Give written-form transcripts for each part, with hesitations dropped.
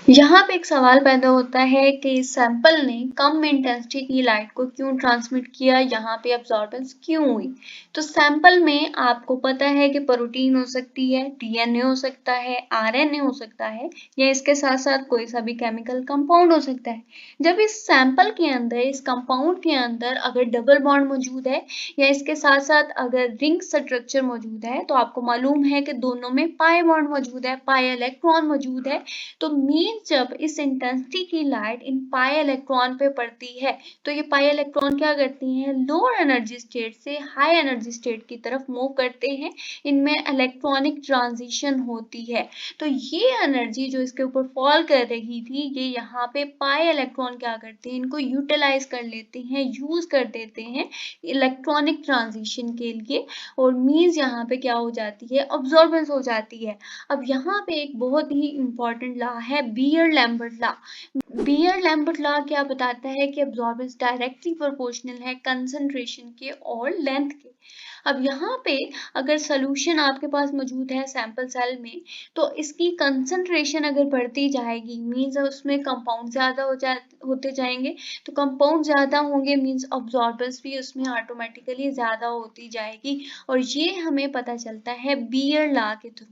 यहाँ पे एक सवाल पैदा होता है कि सैंपल ने कम इंटेंसिटी की लाइट को क्यों ट्रांसमिट किया, यहाँ पे अब्जॉर्बेंस क्यों हुई। तो सैंपल में आपको पता है कि प्रोटीन हो सकती है, डीएनए हो सकता है, आरएनए हो सकता है या इसके साथ साथ कोई सा भी केमिकल कंपाउंड हो सकता है। जब इस सैंपल के अंदर, इस कंपाउंड के अंदर अगर डबल बॉन्ड मौजूद है या इसके साथ साथ अगर रिंग स्ट्रक्चर मौजूद है, तो आपको मालूम है कि दोनों में पाई बॉन्ड मौजूद है, पाई इलेक्ट्रॉन मौजूद है। तो मीन्स जब इस इंटेंसिटी की लाइट इन पाई इलेक्ट्रॉन पे पड़ती है, तो ये पाई इलेक्ट्रॉन क्या करती हैं, लोअर एनर्जी स्टेट से हाई एनर्जी स्टेट की तरफ मूव करते हैं। इनमें इलेक्ट्रॉनिक ट्रांजिशन होती है। तो ये एनर्जी जो इसके ऊपर फॉल कर रही थी, ये यहाँ पे पाई इलेक्ट्रॉन क्या करते हैं, इनको यूटिलाइज कर लेते हैं, यूज कर देते हैं इलेक्ट्रॉनिक ट्रांजिशन के लिए। और मीन्स यहाँ पे क्या हो जाती है, अब्जॉर्बेंस हो जाती है। अब यहाँ पे एक बहुत ही इम्पोर्टेंट लॉ है बीयर-लैम्बर्ट लॉ। बीयर-लैम्बर्ट लॉ क्या बताता है कि अब्जॉर्बेंस डायरेक्टली प्रोपोर्शनल है कंसंट्रेशन के और लेंथ के। अब यहाँ पे अगर सोल्यूशन आपके पास मौजूद है सैंपल सेल में, तो इसकी कंसंट्रेशन अगर बढ़ती जाएगी मीन्स उसमें कंपाउंड ज़्यादा होते जाएंगे। तो कंपाउंड ज़्यादा होंगे मीन्स अब्जॉर्बेंस भी उसमें ऑटोमेटिकली ज़्यादा होती जाएगी। और ये हमें पता चलता है बीयर लॉ के थ्रू।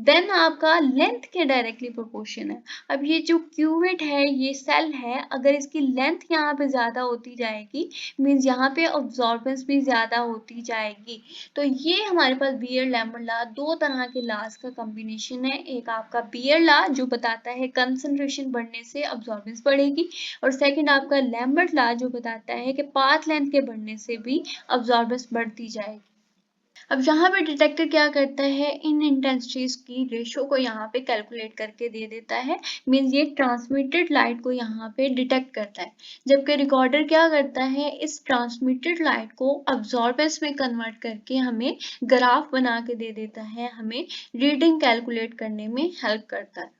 देन आपका लेंथ के डायरेक्टली प्रोपोर्शन है। अब ये जो क्यूवेट है, ये सेल है, अगर इसकी लेंथ यहाँ पे ज़्यादा होती जाएगी मीन्स यहाँ पे अब्जॉर्बेंस भी ज़्यादा होती जाएगी। तो ये हमारे पास बीयर-लैम्बर्ट लॉ दो तरह के लॉज का कॉम्बिनेशन है। एक आपका बीयर लॉ जो बताता है कंसंट्रेशन बढ़ने से अब्जॉर्बेंस बढ़ेगी, और सेकंड आपका लैम्बर्ट लॉ जो बताता है कि पाथ लेंथ के बढ़ने से भी अब्जॉर्बेंस बढ़ती जाएगी। अब यहाँ पे डिटेक्टर क्या करता है, इन इंटेंसिटीज की रेशो को यहाँ पे कैलकुलेट करके दे देता है। मीन्स ये ट्रांसमिटेड लाइट को यहाँ पे डिटेक्ट करता है, जबकि रिकॉर्डर क्या करता है, इस ट्रांसमिटेड लाइट को अब्जॉर्बेंस में कन्वर्ट करके हमें ग्राफ बना के दे देता है, हमें रीडिंग कैलकुलेट करने में हेल्प करता है।